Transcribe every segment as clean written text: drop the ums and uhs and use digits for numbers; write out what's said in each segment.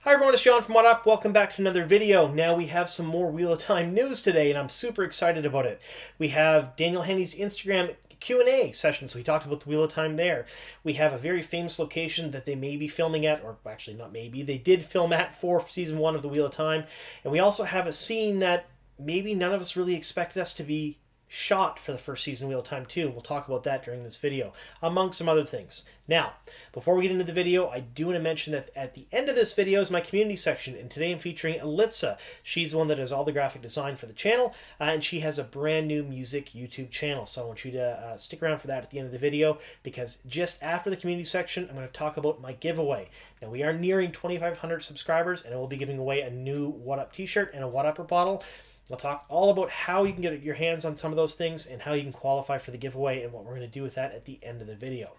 Hi everyone, it's John from WoTUP. Welcome back to another video. Now we have some more Wheel of Time news today, and I'm super excited about it. We have Daniel Henney's Instagram Q and A session, so he talked about the Wheel of Time there. We have a very famous location that they may be filming at, or actually not maybe, they did film at for season 1 of the Wheel of Time. And we also have a scene that maybe none of us really expected us to be shot for the first season of Wheel of Time 2. We'll talk about that during this video, among some other things. Now, before we get into the video, I do want to mention that at the end of this video is my community section, and today I'm featuring Alitza. She's the one that does all the graphic design for the channel, and she has a brand new music YouTube channel, so I want you to stick around for that at the end of the video, because just after the community section, I'm going to talk about my giveaway. Now, we are nearing 2,500 subscribers, and I will be giving away a new WoTUP t-shirt and a WoTUPper bottle. I'll talk all about how you can get your hands on some of those things and how you can qualify for the giveaway and what we're going to do with that at the end of the video.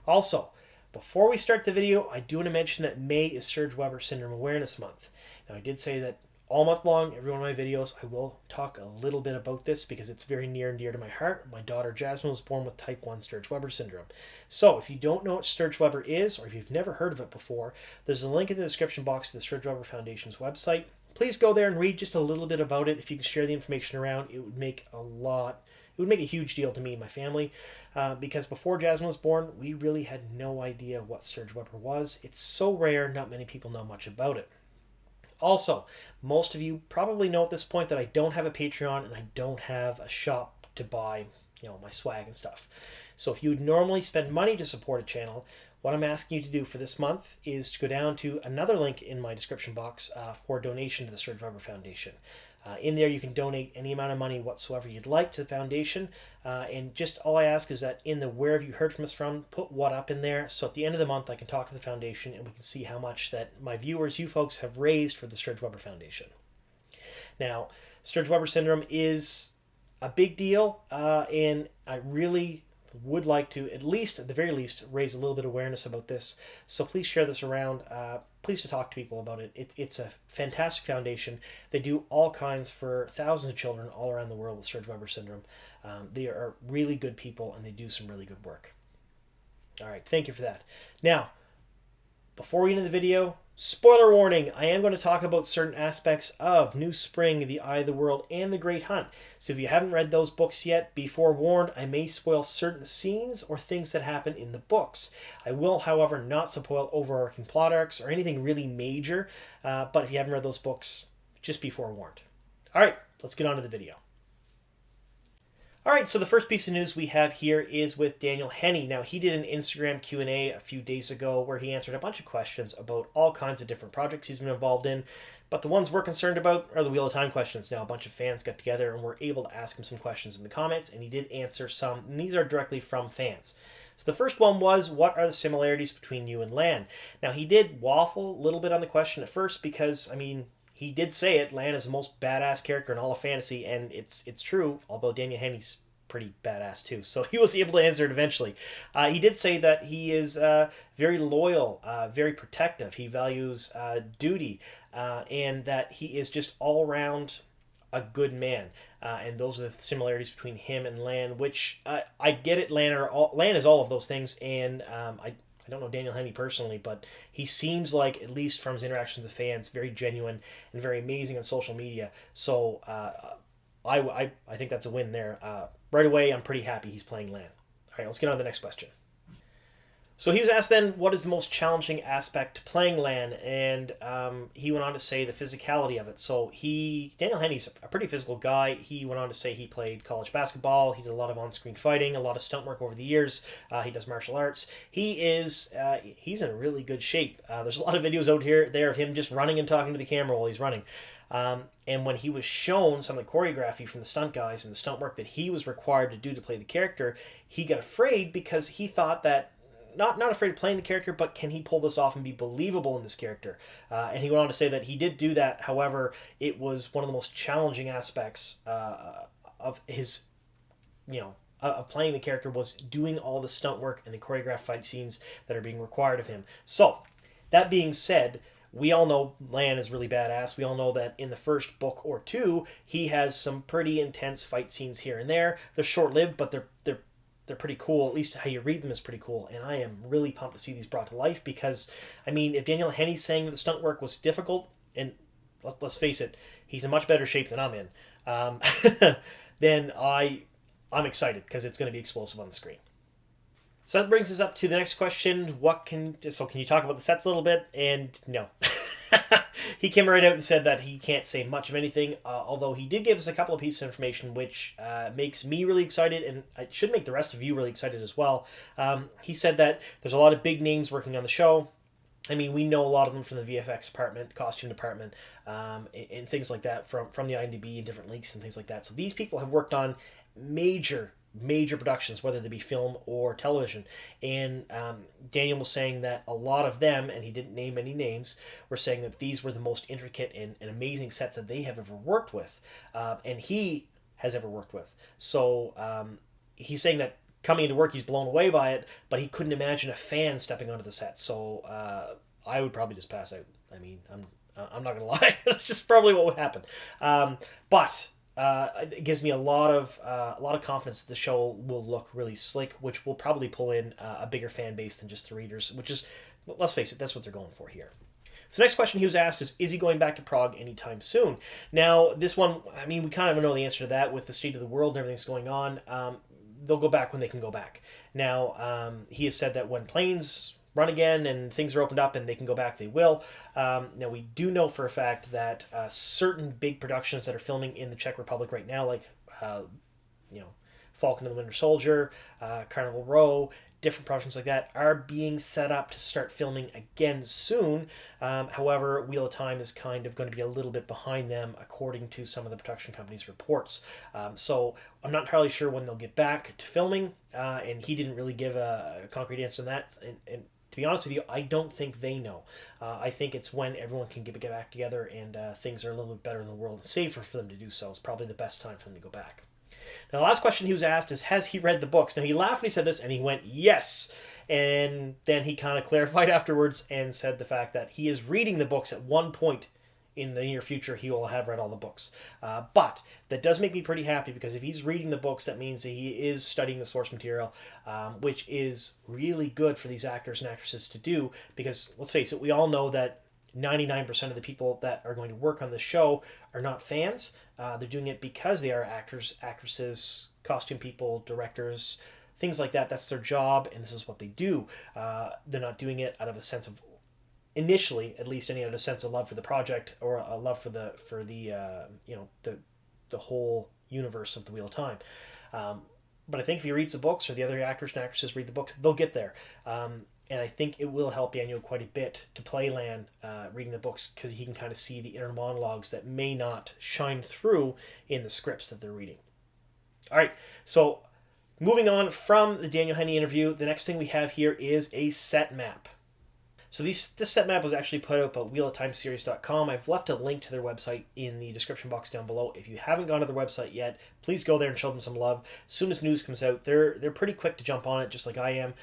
Also, before we start the video, I do want to mention that May is Sturge Weber Syndrome Awareness Month. Now, I did say that all month long, every one of my videos, I will talk a little bit about this because it's very near and dear to my heart. My daughter Jasmine was born with type 1 Sturge Weber syndrome. So if you don't know what Sturge Weber is, or if you've never heard of it before, there's a link in the description box to the Sturge Weber Foundation's website. Please go there and read just a little bit about it. If you can share the information around, it would make a huge deal to me and my family, because before Jasmine was born, we really had no idea what Sturge Weber was. It's so rare, not many people know much about it. Also, most of you probably know at this point that I don't have a Patreon and I don't have a shop to buy, my swag and stuff. So if you would normally spend money to support a channel, what I'm asking you to do for this month is to go down to another link in my description box for donation to the Sturge Weber Foundation. In there, you can donate any amount of money whatsoever you'd like to the foundation. And just all I ask is that in the where have you heard from us from, put WoTUP in there. So at the end of the month, I can talk to the foundation and we can see how much that my viewers, you folks, have raised for the Sturge Weber Foundation. Now, Sturge Weber syndrome is a big deal, and I really would like to, at the very least, raise a little bit of awareness about this. So please share this around. Please to talk to people about it. It's a fantastic foundation. They do all kinds for thousands of children all around the world with Sturge Weber syndrome. They are really good people, and they do some really good work. All right, thank you for that. Now, before we get into the video, spoiler warning, I am going to talk about certain aspects of New Spring, The Eye of the World, and The Great Hunt. So if you haven't read those books yet, be forewarned, I may spoil certain scenes or things that happen in the books. I will, however, not spoil overarching plot arcs or anything really major, but if you haven't read those books, just be forewarned. All right, let's get on to the video. All right, so the first piece of news we have here is with Daniel Henney. Now, he did an Instagram Q and A a few days ago where he answered a bunch of questions about all kinds of different projects he's been involved in, but the ones we're concerned about are the Wheel of Time questions. Now, a bunch of fans got together and were able to ask him some questions in the comments, and he did answer some, and these are directly from fans. So the first one was, what are the similarities between you and Lan? Now, he did waffle a little bit on the question at first because, he did say it. Lan is the most badass character in all of fantasy, and it's true, although Daniel Henney's pretty badass too. So he was able to answer it eventually. He did say that he is very loyal, very protective. He values duty, and that he is just all around a good man. And those are the similarities between him and Lan, which I get it. Lan is all of those things, and I don't know Daniel Henney personally, but he seems like, at least from his interactions with fans, very genuine and very amazing on social media. So I think that's a win there. Right away, I'm pretty happy he's playing Lan. All right, let's get on to the next question. So he was asked then, what is the most challenging aspect to playing Lan? And he went on to say the physicality of it. So Daniel Henney's a pretty physical guy. He went on to say he played college basketball. He did a lot of on-screen fighting, a lot of stunt work over the years. He does martial arts. He's in really good shape. There's a lot of videos out there of him just running and talking to the camera while he's running. And when he was shown some of the choreography from the stunt guys and the stunt work that he was required to do to play the character, he got afraid because he thought that, not afraid of playing the character, but can he pull this off and be believable in this character? And he went on to say that he did do that. However, it was one of the most challenging aspects of his, of playing the character, was doing all the stunt work and the choreographed fight scenes that are being required of him. So, that being said, we all know Lan is really badass. We all know that in the first book or two, he has some pretty intense fight scenes here and there. They're short-lived, but they're they're pretty cool. At least how you read them is pretty cool. And I am really pumped to see these brought to life because, I mean, if Daniel Henney's saying that the stunt work was difficult, and let's face it, he's in much better shape than I'm in, then I'm excited because it's going to be explosive on the screen. So that brings us up to the next question. Can you talk about the sets a little bit? And no. He came right out and said that he can't say much of anything, although he did give us a couple of pieces of information which makes me really excited, and it should make the rest of you really excited as well. He said that there's a lot of big names working on the show. I mean, we know a lot of them from the VFX department, costume department, and things like that from the IMDb and different leaks and things like that. So these people have worked on major productions, whether they be film or television. And Daniel was saying that a lot of them, and he didn't name any names, were saying that these were the most intricate and amazing sets that they have ever worked with, and he has ever worked with. So he's saying that coming into work, he's blown away by it, but he couldn't imagine a fan stepping onto the set. So I would probably just pass out. I mean, I'm not gonna lie. That's just probably what would happen. But it gives me a lot of confidence that the show will look really slick, which will probably pull in a bigger fan base than just the readers, which is, let's face it, that's what they're going for here. So the next question he was asked is he going back to Prague anytime soon? Now, this one, I mean, we kind of know the answer to that with the state of the world and everything that's going on. They'll go back when they can go back. Now, he has said that when planes run again and things are opened up and they can go back, they will. Now, we do know for a fact that certain big productions that are filming in the Czech Republic right now, like Falcon and the Winter Soldier, Carnival Row, different productions like that, are being set up to start filming again soon. However, Wheel of Time is kind of going to be a little bit behind them, according to some of the production companies' reports. So I'm not entirely sure when they'll get back to filming, and he didn't really give a concrete answer on that. And to be honest with you, I don't think they know. I think it's when everyone can get back together and things are a little bit better in the world and safer for them to do so. It's probably the best time for them to go back. Now, the last question he was asked is, has he read the books? Now, he laughed when he said this, and he went, yes. And then he kind of clarified afterwards and said the fact that he is reading the books at one point in the near future. He will have read all the books. But that does make me pretty happy, because if he's reading the books, that means that he is studying the source material, which is really good for these actors and actresses to do, because let's face it, we all know that 99% of the people that are going to work on the show are not fans. They're doing it because they are actors, actresses, costume people, directors, things like that. That's their job, and this is what they do. They're not doing it out of a sense of, initially at least, any out of a sense of love for the project or a love for the whole universe of the Wheel of Time. But I think if he reads the books, or the other actors and actresses read the books, they'll get there. And I think it will help Daniel quite a bit to play Lan reading the books, because he can kind of see the inner monologues that may not shine through in the scripts that they're reading. All right, so moving on from the Daniel Henney interview, the next thing we have here is a set map. So this set map was actually put up at wheeloftimeseries.com. I've left a link to their website in the description box down below. If you haven't gone to their website yet, please go there and show them some love. As soon as news comes out, they're pretty quick to jump on it, just like I am.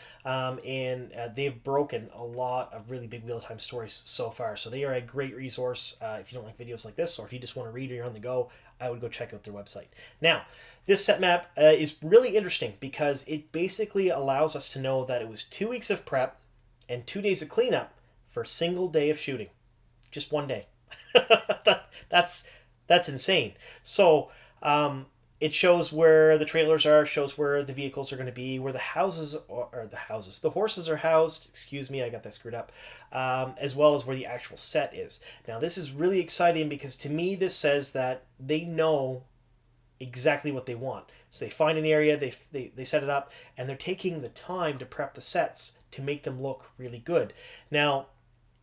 And they've broken a lot of really big Wheel of Time stories so far. So they are a great resource if you don't like videos like this, or if you just want to read or you're on the go. I would go check out their website. Now, this set map is really interesting, because it basically allows us to know that it was 2 weeks of prep and 2 days of cleanup for a single day of shooting. Just one day. That's insane. So it shows where the trailers are, shows where the vehicles are going to be, where the horses are housed. Excuse me, I got that screwed up. As well as where the actual set is. Now, this is really exciting, because to me this says that they know exactly what they want. So they find an area, they set it up, and they're taking the time to prep the sets to make them look really good. Now,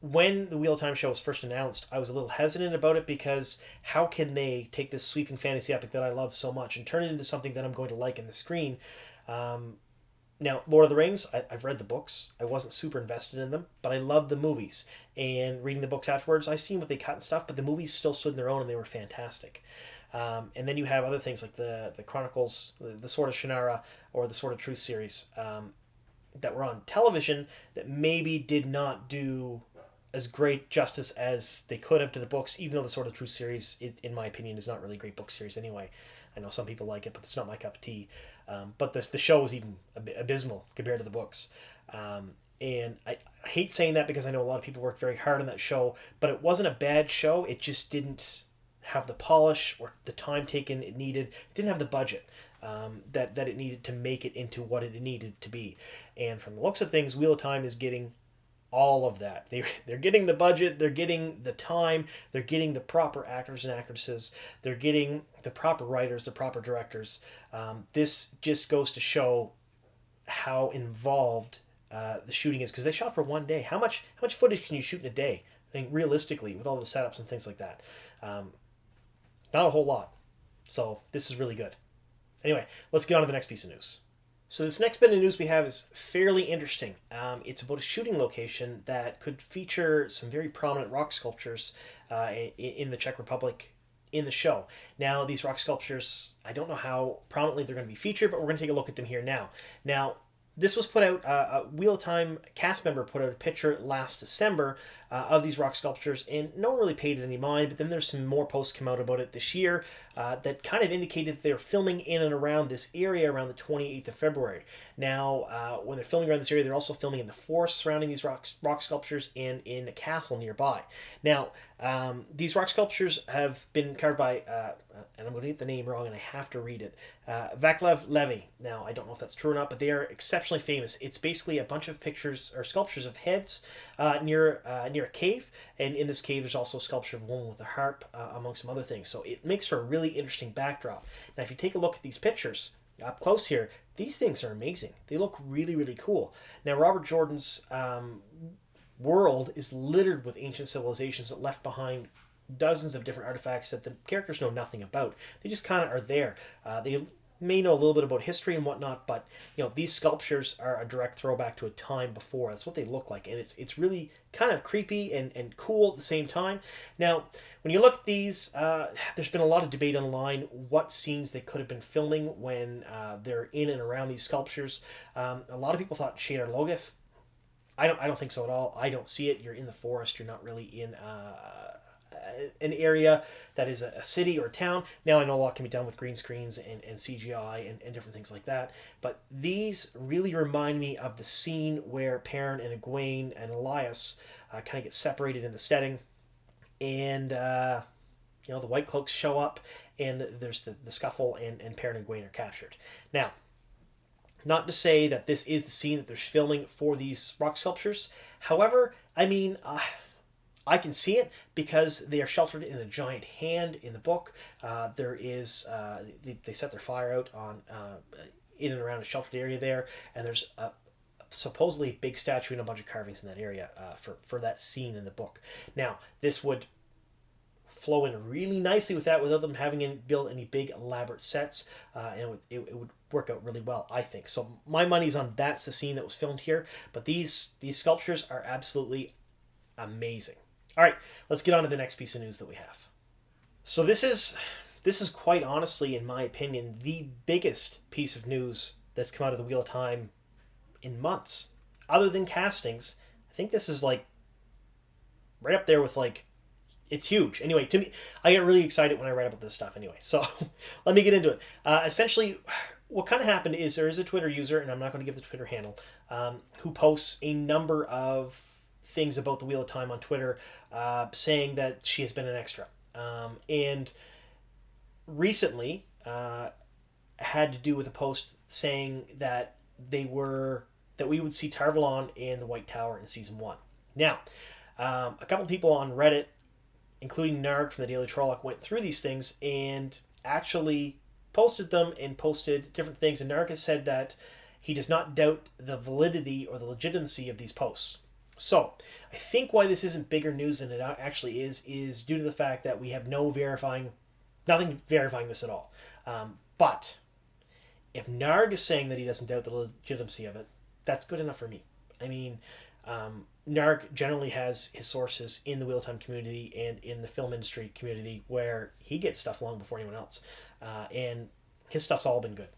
when the Wheel of Time show was first announced, I was a little hesitant about it, because how can they take this sweeping fantasy epic that I love so much and turn it into something that I'm going to like in the screen? Now, Lord of the Rings, I've read the books. I wasn't super invested in them, but I loved the movies. And reading the books afterwards, I've seen what they cut and stuff, but the movies still stood on their own, and they were fantastic. And then you have other things like the Chronicles, the Sword of Shannara, or the Sword of Truth series that were on television that maybe did not do as great justice as they could have to the books, even though the Sword of Truth series, in my opinion, is not really a great book series anyway. I know some people like it, but it's not my cup of tea. But the show is even abysmal compared to the books. And I hate saying that because I know a lot of people worked very hard on that show, but it wasn't a bad show. It just didn't have the polish or the time taken it needed. It didn't have the budget that it needed to make it into what it needed to be. And from the looks of things, Wheel of Time is getting all of that. They're getting the budget, they're getting the time, they're getting the proper actors and actresses, they're getting the proper writers, the proper directors. This just goes to show how involved the shooting is, because they shot for one day. How much footage can you shoot in a day? I mean, realistically, with all the setups and things like that, not a whole lot. So this is really good. Anyway, let's get on to the next piece of news. So this next bit of news we have is fairly interesting. It's about a shooting location that could feature some very prominent rock sculptures in the Czech Republic in the show. Now, these rock sculptures, I don't know how prominently they're going to be featured, but we're going to take a look at them here now. Now, this was put out, a Wheel of Time cast member put out a picture last December of these rock sculptures, and no one really paid it any mind, but then there's some more posts come out about it this year that kind of indicated that they're filming in and around this area around the 28th of February. Now, when they're filming around this area, they're also filming in the forest surrounding these rock sculptures and in a castle nearby. Now, these rock sculptures have been carved by, and I'm going to get the name wrong and I have to read it, Vaclav Levy. Now, I don't know if that's true or not, but they are exceptionally famous. It's basically a bunch of pictures or sculptures of heads near a cave, and in this cave there's also a sculpture of a woman with a harp, among some other things. So it makes for a really interesting backdrop. Now, if you take a look at these pictures up close here, these things are amazing. They look really, really cool. Now, Robert Jordan's world is littered with ancient civilizations that left behind dozens of different artifacts that the characters know nothing about. They just kind of are there. They may know a little bit about history and whatnot, but these sculptures are a direct throwback to a time before. That's what they look like, and it's really kind of creepy and cool at the same time. Now, when you look at these, there's been a lot of debate online what scenes they could have been filming when they're in and around these sculptures. A lot of people thought Shadar Logoth. I don't think so at all. I don't see it. You're in the forest. You're not really in an area that is a city or a town. Now, I know a lot can be done with green screens and CGI and different things like that, but these really remind me of the scene where Perrin and Egwene and Elias kind of get separated in the setting, and the White Cloaks show up, and there's the scuffle, and Perrin and Egwene are captured. Now, not to say that this is the scene that they're filming for these rock sculptures. However, I mean, I can see it because they are sheltered in a giant hand in the book. There is they set their fire out on in and around a sheltered area there, and there's a supposedly big statue and a bunch of carvings in that area for that scene in the book. Now, this would flow in really nicely with that without them having to build any big elaborate sets, and it would work out really well, I think. So my money's on that's the scene that was filmed here, but these sculptures are absolutely amazing. All right, let's get on to the next piece of news that we have. So this is quite honestly, in my opinion, the biggest piece of news that's come out of the Wheel of Time in months. Other than castings, I think this is like right up there with it's huge. Anyway, to me, I get really excited when I write about this stuff anyway. So let me get into it. Essentially, what kind of happened is there is a Twitter user, and I'm not going to give the Twitter handle, who posts a number of things about the Wheel of Time on Twitter, saying that she has been an extra. And recently had to do with a post saying that we would see Tar Valon in the White Tower in season 1. Now, a couple of people on Reddit, including Narg from the Daily Trolloc, went through these things and actually posted them and posted different things. And Narg has said that he does not doubt the validity or the legitimacy of these posts. So, I think why this isn't bigger news than it actually is due to the fact that we have nothing verifying this at all. But if Narg is saying that he doesn't doubt the legitimacy of it, that's good enough for me. I mean, Narg generally has his sources in the Wheel of Time community and in the film industry community where he gets stuff long before anyone else. And his stuff's all been good.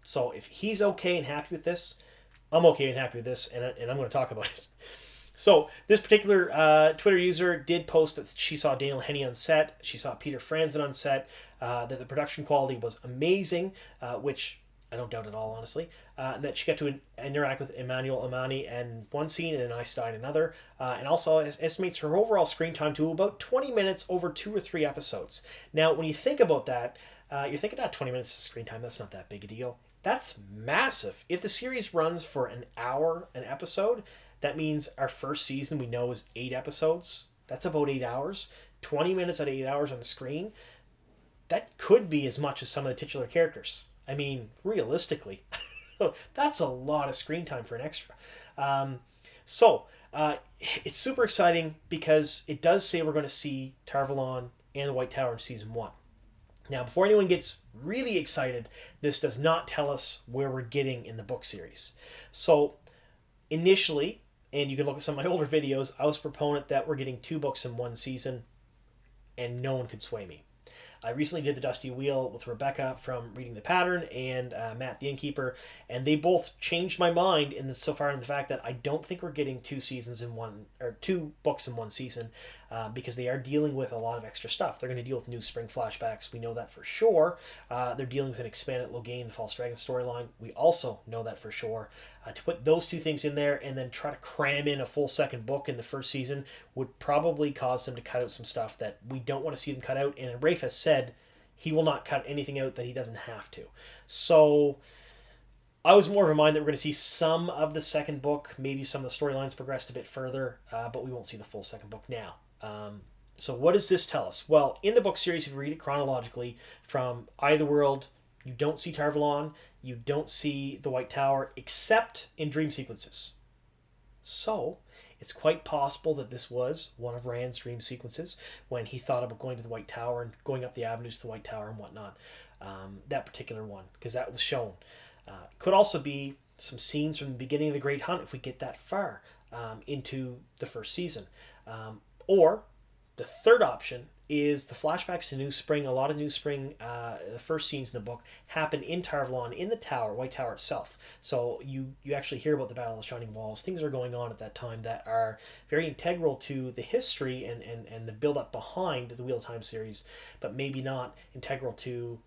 So if he's okay and happy with this, I'm okay and happy with this, and I'm going to talk about it. So this particular Twitter user did post that she saw Daniel Henney on set. She saw Peter Franzen on set. that the production quality was amazing, which I don't doubt at all, honestly. And that she got to interact with Emmanuel Amani in one scene and Einstein another. And also estimates her overall screen time to about 20 minutes over 2 or 3 episodes. Now, when you think about that, you're thinking, 20 minutes of screen time, that's not that big a deal. That's massive. If the series runs for an hour an episode, that means our first season we know is 8 episodes. That's about 8 hours. 20 minutes out of 8 hours on the screen. That could be as much as some of the titular characters. I mean, realistically, that's a lot of screen time for an extra. It's super exciting because it does say we're going to see Tar-Valon and the White Tower in season 1. Now, before anyone gets really excited, this does not tell us where we're getting in the book series. So, initially, and you can look at some of my older videos, I was a proponent that we're getting 2 books in 1 season, and no one could sway me. I recently did the Dusty Wheel with Rebecca from Reading the Pattern and Matt the Innkeeper, and they both changed my mind so far in the fact that I don't think we're getting 2 books in 1 season, because they are dealing with a lot of extra stuff. They're going to deal with new spring flashbacks. We know that for sure. They're dealing with an expanded Logain, the False Dragon storyline. We also know that for sure. To put those 2 things in there and then try to cram in a full second book in the first season would probably cause them to cut out some stuff that we don't want to see them cut out. And Rafe has said he will not cut anything out that he doesn't have to. So I was more of a mind that we're going to see some of the second book, maybe some of the storylines progressed a bit further, but we won't see the full second book now. So what does this tell us? Well, in the book series, if you read it chronologically, from Eye of the World, you don't see Tar-Valon, you don't see the White Tower, except in dream sequences. So, it's quite possible that this was one of Rand's dream sequences when he thought about going to the White Tower and going up the avenues to the White Tower and whatnot. That particular one, because that was shown. Could also be some scenes from the beginning of the Great Hunt if we get that far into the first season. Or the third option is the flashbacks to New Spring. A lot of New Spring, the first scenes in the book, happen in Tar-Valon, in the tower, White Tower itself. So you actually hear about the Battle of the Shining Walls. Things are going on at that time that are very integral to the history and the build-up behind the Wheel of Time series, but maybe not integral to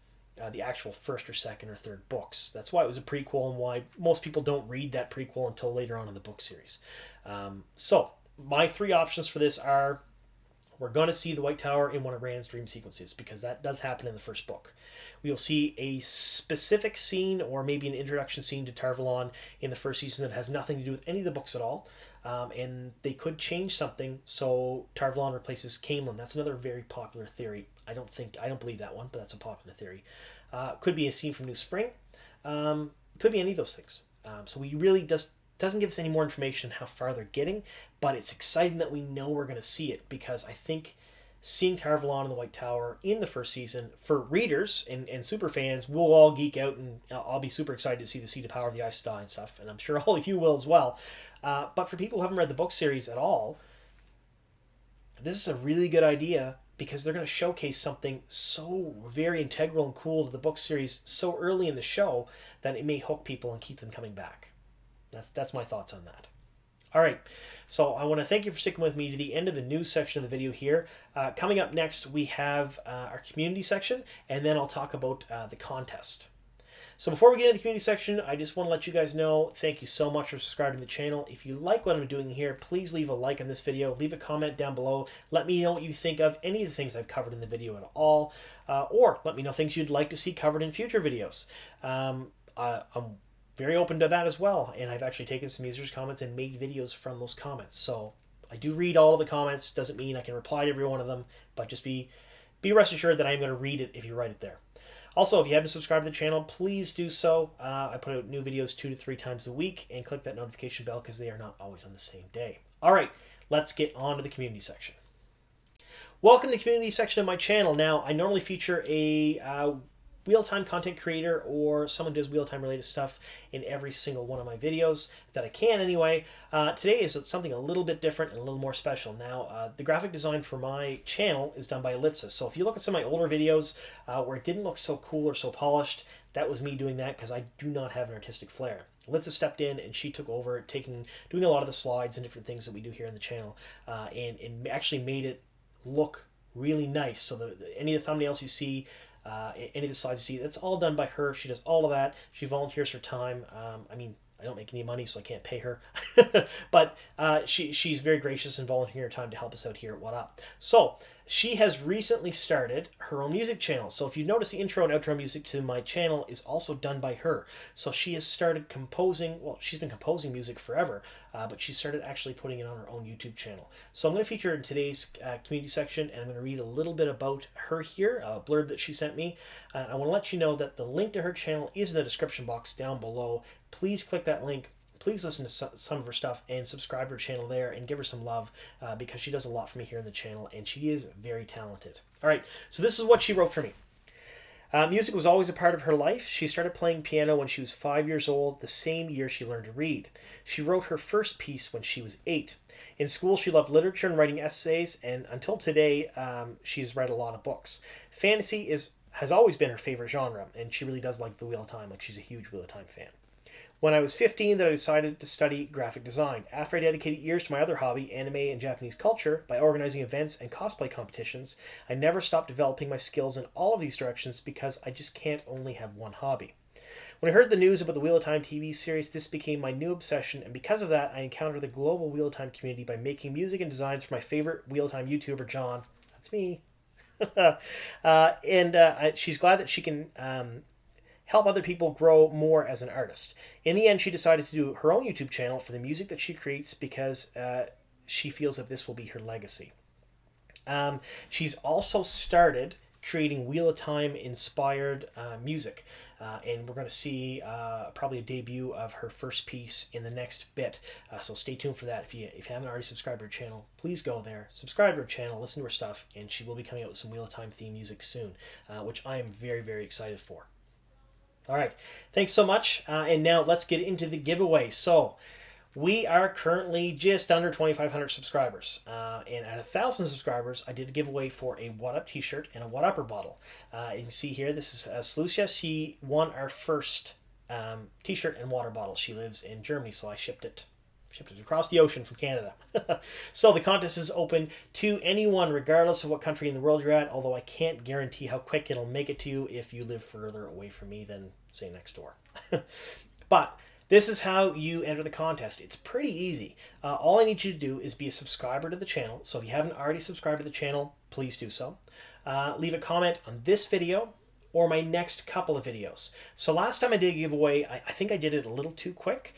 the actual first or second or third books. That's why it was a prequel and why most people don't read that prequel until later on in the book series. So my 3 options for this are: we're going to see the White Tower in one of Rand's dream sequences, because that does happen in the first book. We will see a specific scene or maybe an introduction scene to Tar-Valon in the first season that has nothing to do with any of the books at all. And they could change something so Tar-Valon replaces Camelin. That's another very popular theory. I don't believe that one, but that's a popular theory. Could be a scene from New Spring. Could be any of those things. So we really doesn't give us any more information on how far they're getting, but it's exciting that we know we're going to see it, because I think seeing Tar-Valon and the White Tower in the first season, for readers and super fans, we'll all geek out, and I'll be super excited to see the Seat of Power of the Aes Sedai and stuff, and I'm sure all of you will as well. But for people who haven't read the book series at all, this is a really good idea, because they're going to showcase something so very integral and cool to the book series so early in the show that it may hook people and keep them coming back. That's my thoughts on that. All right, so I want to thank you for sticking with me to the end of the news section of the video here. Coming up next, we have our community section, and then I'll talk about the contest. So before we get into the community section, I just want to let you guys know, thank you so much for subscribing to the channel. If you like what I'm doing here, please leave a like on this video, leave a comment down below. Let me know what you think of any of the things I've covered in the video at all, or let me know things you'd like to see covered in future videos. I'm very open to that as well, and I've actually taken some users' comments and made videos from those comments. So I do read all of the comments. Doesn't mean I can reply to every one of them, but just be rest assured that I'm going to read it if you write it there. Also, if you haven't subscribed to the channel, please do so. I put out new videos 2 to 3 times a week, and click that notification bell because they are not always on the same day. All right, let's get on to the community section. Welcome to the community section of my channel. Now, I normally feature a Wheel of Time content creator or someone who does Wheel of Time related stuff in every single one of my videos that I can anyway. Today is something a little bit different and a little more special. Now, the graphic design for my channel is done by Elitza. So if you look at some of my older videos where it didn't look so cool or so polished, that was me doing that because I do not have an artistic flair. Elitza stepped in and she took over, doing a lot of the slides and different things that we do here in the channel, and actually made it look really nice. So any of the thumbnails you see any of the slides you see, that's all done by her. She does all of that. She volunteers her time. I mean, I don't make any money, so I can't pay her. But she's very gracious in volunteering her time to help us out here at WoTUP. So she has recently started her own music channel. So if you notice, the intro and outro music to my channel is also done by her. So she has started composing. Well, she's been composing music forever, but she started actually putting it on her own YouTube channel. So I'm going to feature her in today's community section, and I'm going to read a little bit about her here, a blurb that she sent me. I want to let you know that the link to her channel is in the description box down below. Please click that link. Please listen to some of her stuff and subscribe to her channel there and give her some love because she does a lot for me here in the channel, and she is very talented. All right, so this is what she wrote for me. Music was always a part of her life. She started playing piano when she was 5 years old, the same year she learned to read. She wrote her first piece when she was 8. In school, she loved literature and writing essays, and until today, she's read a lot of books. Fantasy has always been her favorite genre, and she really does like the Wheel of Time. Like, she's a huge Wheel of Time fan. When I was 15, I decided to study graphic design. After I dedicated years to my other hobby, anime and Japanese culture, by organizing events and cosplay competitions, I never stopped developing my skills in all of these directions because I just can't only have one hobby. When I heard the news about the Wheel of Time TV series, this became my new obsession, and because of that, I encountered the global Wheel of Time community by making music and designs for my favorite Wheel of Time YouTuber, John. That's me. She's glad that she can help other people grow more as an artist. In the end, she decided to do her own YouTube channel for the music that she creates because she feels that this will be her legacy. She's also started creating Wheel of Time inspired music. And we're going to see probably a debut of her first piece in the next bit. So stay tuned for that. If you haven't already subscribed to her channel, please go there, subscribe to her channel, listen to her stuff, and she will be coming out with some Wheel of Time theme music soon, which I am very, very excited for. All right, thanks so much. And now let's get into the giveaway. So we are currently just under 2,500 subscribers. And at 1,000 subscribers, I did a giveaway for a WoTUP t-shirt and a WoTUPper bottle. You can see here, this is Slucia. She won our first t-shirt and water bottle. She lives in Germany, so I shipped it across the ocean from Canada. So the contest is open to anyone, regardless of what country in the world you're at, although I can't guarantee how quick it'll make it to you if you live further away from me than, say, next door. But this is how you enter the contest. It's pretty easy. All I need you to do is be a subscriber to the channel. So if you haven't already subscribed to the channel, please do so. Leave a comment on this video or my next couple of videos. So last time I did a giveaway, I think I did it a little too quick.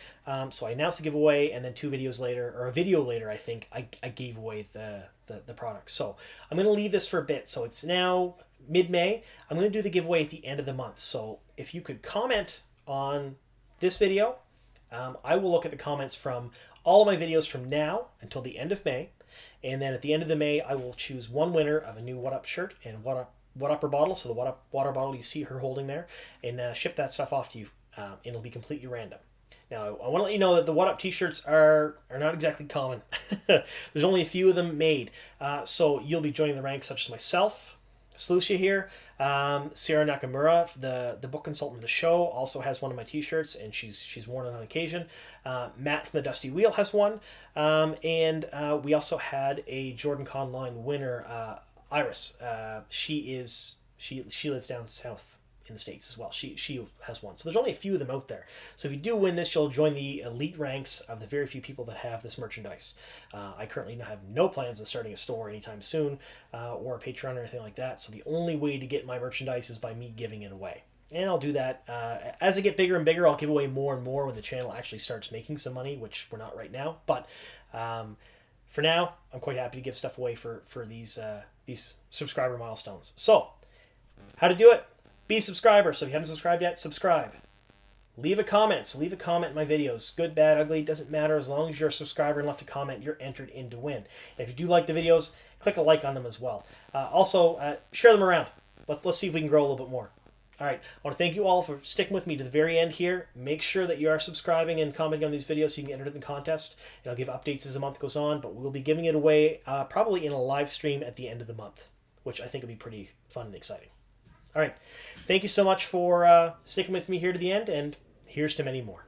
So I announced the giveaway, and then 2 videos later, or a video later, I think, I gave away the product. So I'm going to leave this for a bit. So it's now mid-May. I'm going to do the giveaway at the end of the month. So if you could comment on this video, I will look at the comments from all of my videos from now until the end of May. And then at the end of the May, I will choose one winner of a new WoTUP shirt and WoTUPper bottle, so the WoTUP water bottle you see her holding there, and ship that stuff off to you. It'll be completely random. Now, I want to let you know that the WoTUP t-shirts are not exactly common. There's only a few of them made. So you'll be joining the ranks such as myself, Slucia here, Sarah Nakamura, the book consultant of the show, also has one of my t-shirts, and she's worn it on occasion. Matt from the Dusty Wheel has one. And we also had a Jordan Con line winner, Iris. She lives down south in the States as well. She has one. So there's only a few of them out there. So if you do win this, you'll join the elite ranks of the very few people that have this merchandise. I currently have no plans of starting a store anytime soon, or a Patreon or anything like that. So the only way to get my merchandise is by me giving it away. And I'll do that as I get bigger and bigger. I'll give away more and more when the channel actually starts making some money, which we're not right now. But for now, I'm quite happy to give stuff away for these subscriber milestones. So, how to do it? Be a subscriber. So if you haven't subscribed yet, subscribe. Leave a comment. So leave a comment in my videos. Good, bad, ugly, doesn't matter. As long as you're a subscriber and left a comment, you're entered in to win. And if you do like the videos, click a like on them as well. Also, share them around. Let's see if we can grow a little bit more. All right, I want to thank you all for sticking with me to the very end here. Make sure that you are subscribing and commenting on these videos so you can enter in the contest. And I'll give updates as the month goes on, but we'll be giving it away probably in a live stream at the end of the month, which I think will be pretty fun and exciting. All right, thank you so much for sticking with me here to the end, and here's to many more.